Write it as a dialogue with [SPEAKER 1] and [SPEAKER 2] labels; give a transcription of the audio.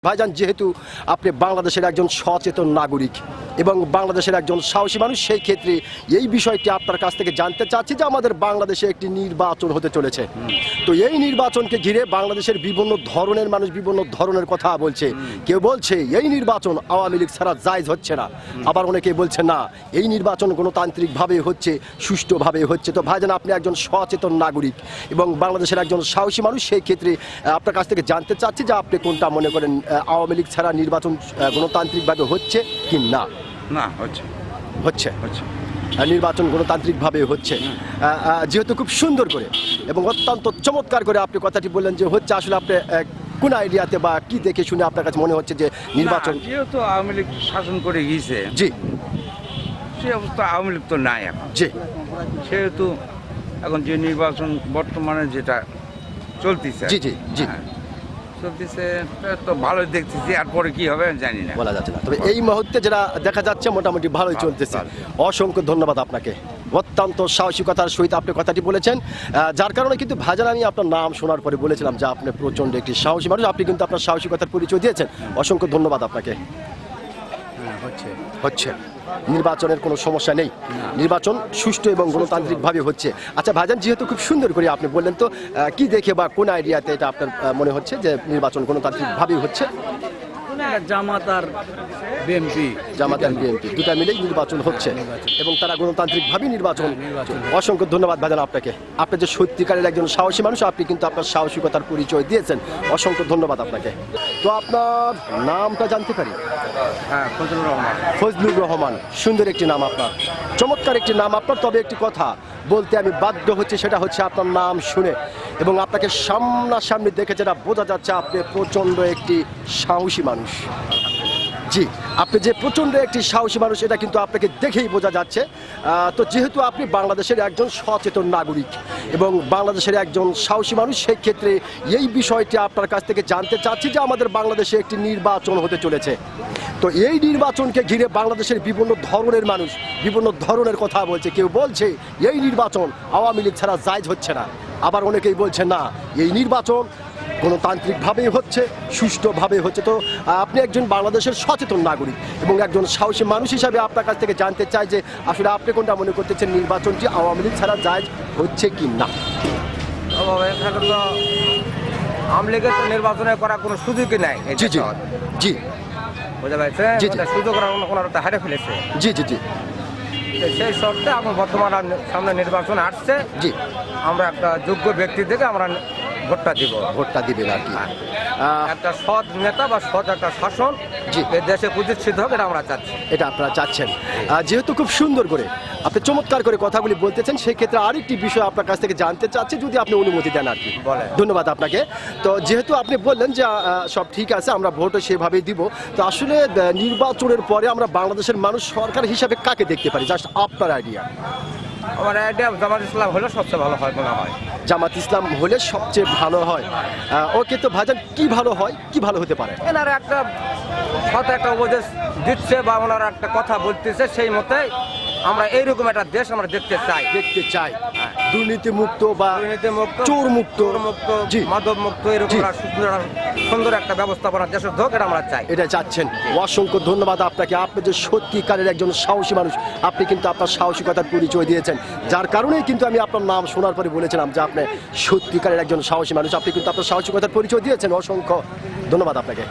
[SPEAKER 1] ভাইজান, যেহেতু আপনি বাংলাদেশের একজন সচেতন নাগরিক এবং বাংলাদেশের একজন সাহসী মানুষ, সেই ক্ষেত্রে এই বিষয়টি আপনার কাছ থেকে জানতে চাচ্ছি যে আমাদের বাংলাদেশে একটি নির্বাচন হতে চলেছে। তো এই নির্বাচনকে ঘিরে বাংলাদেশের বিভিন্ন ধরনের মানুষ বিভিন্ন ধরনের কথা বলছে। কেউ বলছে এই নির্বাচন আওয়ামী লীগ ছাড়া জায়েজ হচ্ছে না, আবার অনেকে বলছে না এই নির্বাচন গণতান্ত্রিকভাবে হচ্ছে, সুষ্ঠুভাবে হচ্ছে। তো ভাইজান, আপনি একজন সচেতন নাগরিক এবং বাংলাদেশের একজন সাহসী মানুষ, সেই ক্ষেত্রে আপনার কাছ থেকে জানতে চাচ্ছি যে আপনি কোনটা মনে করেন, আওয়ামী লীগ ছাড়া নির্বাচন গণতান্ত্রিকভাবে হচ্ছে কি না?
[SPEAKER 2] না, হচ্ছে
[SPEAKER 1] হচ্ছে
[SPEAKER 2] হচ্ছে
[SPEAKER 1] নির্বাচন গণতান্ত্রিকভাবে হচ্ছে। যেহেতু খুব সুন্দর করে এবং অত্যন্ত চমৎকার করে আপনি কথাটি বললেন যে হচ্ছে, আসলে আপনি কোন আইডিয়াতে বা কি দেখে শুনে আপনার কাছে মনে হচ্ছে যে নির্বাচন?
[SPEAKER 2] যেহেতু আওয়ামী লীগ শাসন করে গিয়েছে,
[SPEAKER 1] জি,
[SPEAKER 2] সে অবস্থা আওয়ামী লীগ তো নাই এখন।
[SPEAKER 1] জি,
[SPEAKER 2] সেহেতু এখন যে নির্বাচন বর্তমানে যেটা চলতেছে,
[SPEAKER 1] জি, জি, জি,
[SPEAKER 2] চলতেছে তো ভালোই দেখতেছি, আর পরে কি হবে জানি না,
[SPEAKER 1] বলা যাচ্ছে না। তবে এই মুহূর্তে যেটা দেখা যাচ্ছে মোটামুটি ভালোই চলতেছে। অসংখ্য ধন্যবাদ আপনাকে, অত্যন্ত সাহসিকতার সহিত আপনি কথাটি বলেছেন, যার কারণে কিন্তু ভাইজান আমি আপনার নাম শোনার পরে বলেছিলাম যে আপনি প্রচণ্ড একটি সাহসী মানুষ। আপনি কিন্তু আপনার সাহসিকতার পরিচয় দিয়েছেন। অসংখ্য ধন্যবাদ আপনাকে। হচ্ছে নির্বাচনের কোনো সমস্যা নেই, নির্বাচন সুষ্ঠু এবং গণতান্ত্রিকভাবে হচ্ছে। আচ্ছা ভাইজান, যেহেতু খুব সুন্দর করে আপনি বললেন, তো কি দেখে বা কোন আইডিয়াতে এটা আপনার মনে হচ্ছে যে নির্বাচন গণতান্ত্রিকভাবেই হচ্ছে?
[SPEAKER 3] জামাত আর বিএনপি
[SPEAKER 1] দুটা মিলেই নির্বাচন হচ্ছে এবং তারা গণতান্ত্রিকভাবেই নির্বাচন। অসংখ্য ধন্যবাদ ভাইজান আপনাকে। আপনি যে সত্যিকারের একজন সাহসী মানুষ, আপনি কিন্তু আপনার সাহসিকতার পরিচয় দিয়েছেন। অসংখ্য ধন্যবাদ আপনাকে। তো আপনার নামটা জানতে পারি?
[SPEAKER 2] হ্যাঁ, ফজলুর রহমান।
[SPEAKER 1] ফজলুর রহমান, সুন্দর একটি নাম আপনার, চমৎকার একটি নাম আপনার। তবে একটি কথা বলতে আমি বাধ্য হচ্ছি, সেটা হচ্ছে আপনার নাম শুনে এবং আপনাকে সামনাসামনি দেখে যেটা বোঝা যাচ্ছে, আপনি প্রচণ্ড একটি সাহসী মানুষ। জি, আপনি যে প্রচণ্ড একটি সাহসী মানুষ, এটা কিন্তু আপনাকে দেখেই বোঝা যাচ্ছে। তো যেহেতু আপনি বাংলাদেশের একজন সচেতন নাগরিক এবং বাংলাদেশের একজন সাহসী মানুষ, সেই ক্ষেত্রে এই বিষয়টি আপনার কাছ থেকে জানতে চাচ্ছি যে আমাদের বাংলাদেশে একটি নির্বাচন হতে চলেছে। তো এই নির্বাচনকে ঘিরে বাংলাদেশের বিভিন্ন ধরনের মানুষ বিভিন্ন ধরনের কথা বলছে। কেউ বলছে এই নির্বাচন আওয়ামী লীগ ছাড়া জায়েজ হচ্ছে না, আবার অনেকেই বলছে না এই নির্বাচন গণতান্ত্রিকভাবেই হচ্ছে, সুষ্ঠুভাবে হচ্ছে। তো আপনি একজন বাংলাদেশের সচেতন নাগরিক এবং একজন সাহসী মানুষ হিসাবে আপনার কাছ থেকে জানতে চাই যে আসলে আপনি কোনটা মনে করতেছেন, নির্বাচনটি আওয়ামী লীগ ছাড়া জায়েজ হচ্ছে কি না?
[SPEAKER 4] এখানে তো আওয়ামী লীগের তো নির্বাচনে করার কোনো সুযোগই নাই।
[SPEAKER 1] জি, জি, জি,
[SPEAKER 4] বুঝতে পারছে,
[SPEAKER 1] জি, জি।
[SPEAKER 4] সুযোগ ওনারা তো হারিয়ে ফেলেছে।
[SPEAKER 1] জি, জি, জি,
[SPEAKER 4] সেই শর্তে এখন বর্তমান সামনে নির্বাচন আসছে,
[SPEAKER 1] জি,
[SPEAKER 4] আমরা একটা যোগ্য ব্যক্তি থেকে আমরা ভোটটা
[SPEAKER 1] দিবেন আর কি।
[SPEAKER 4] একটা সৎ নেতা বা সৎ একটা শাসন
[SPEAKER 1] জি,
[SPEAKER 4] এই দেশে প্রতিষ্ঠিত হোক, এটা আমরা চাচ্ছি।
[SPEAKER 1] এটা আপনারা চাচ্ছেন। যেহেতু খুব সুন্দর করে আপনি চমৎকার করে কথাগুলি বলতেছেন, সেই ক্ষেত্রে আরেকটি বিষয় আপনার কাছ থেকে জানতে চাচ্ছি, যদি আপনি অনুমতি দেন আর কি। ধন্যবাদ আপনাকে। তো যেহেতু আপনি বললেন যে সব ঠিক আছে, আমরা ভোটও সেভাবেই দিব, তো আসলে নির্বাচনের পরে আমরা বাংলাদেশের মানুষ সরকার হিসাবে কাকে দেখতে পারি, জাস্ট আপনার আইডিয়া?
[SPEAKER 4] আমার আইডিয়া জামাত ইসলাম হলে সবচেয়ে ভালো হয় মনে হয়।
[SPEAKER 1] জামাত ইসলাম হলে সবচেয়ে ভালো হয়। ওকে, তো ভাইজান কি ভালো হয়, কি ভালো হতে পারে?
[SPEAKER 4] এনারা একটা সৎ একটা উপদেশ দিচ্ছে বা ওনারা একটা কথা বলতেছে, সেই মতে আমরা এইরকম একটা দেশ আমরা দেখতে চাই।
[SPEAKER 1] দুর্নীতি মুক্ত বা চোর মুক্ত,
[SPEAKER 4] মাদক মুক্ত, এরকম সুন্দর একটা ব্যবস্থাপনা দেশের হোক, এটা আমরা চাই।
[SPEAKER 1] এটা চাচ্ছেন। অসংখ্য ধন্যবাদ আপনাকে। আপনি যে সত্যিকারের একজন সাহসী মানুষ, আপনি কিন্তু আপনার সাহসিকতার পরিচয় দিয়েছেন, যার কারণেই কিন্তু আমি আপনার নাম শোনার পরে বলেছিলাম যে আপনি সত্যিকারের একজন সাহসী মানুষ। আপনি কিন্তু আপনার সাহসিকতার পরিচয় দিয়েছেন। অসংখ্য ধন্যবাদ আপনাকে।